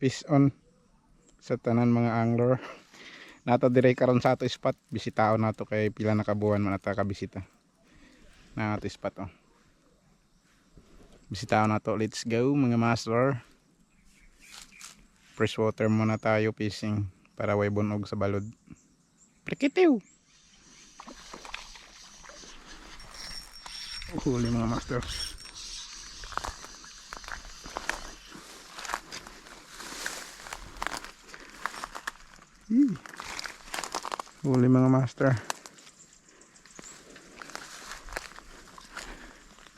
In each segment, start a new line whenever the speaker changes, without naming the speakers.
Fish on sa tanan mga angler. Nato dire karon sa ato spot, bisitaon nato kay pila na kabuan man ata ka bisita. Na ato spot oh. Bisitaon nato, let's go mga master. Fresh water muna tayo fishing para way bunog sa balod. Prikitiw. Huli mga master. Huli mga master.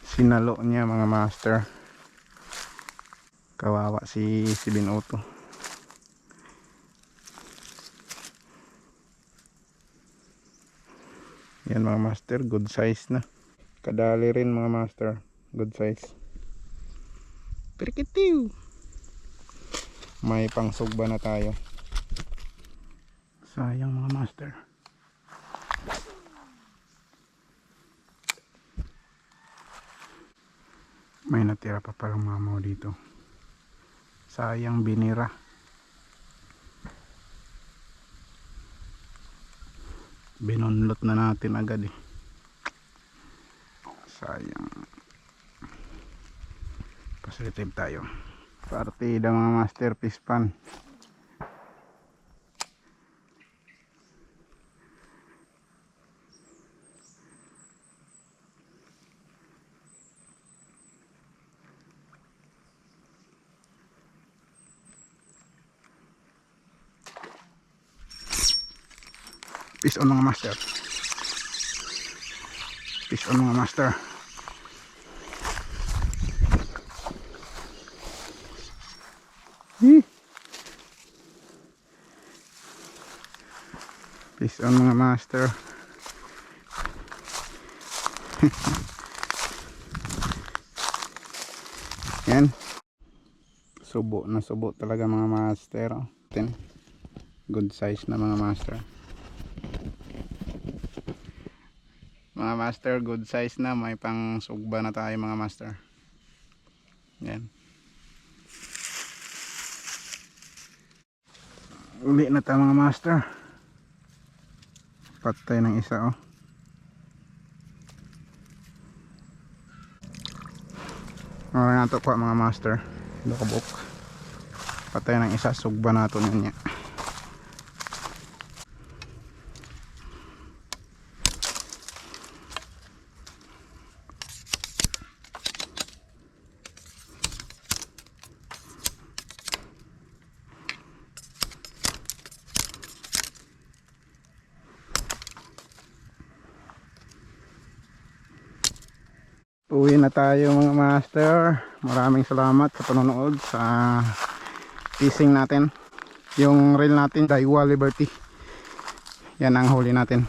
Sinalo niya mga master. Kawawa si Binoto. Yan mga master, good size na. Kadali rin mga master, good size. Perkitiw. May pangsugba na tayo. Sayang mga master. May natira pa parang mamaw dito. Sayang binira. Binunlot na natin agad eh. Sayang. Positive tayo. Partida mga master, fish pan. Fish on mga master. Fish on mga master. Fish on mga master. Yan. Subo na subo talaga mga master. Good size na mga master. Mga master, good size na. May pang sugba na tayo mga master. Yan. Uli na tayo mga master. Patay ng isa oh. Mara na ito po mga master. Dokabok. Patay ng isa, sugba na ito niya. Uwi na tayo mga master. Maraming salamat sa panonood sa fishing natin. Yung reel natin, Daiwa Liberty. Yan ang huli natin.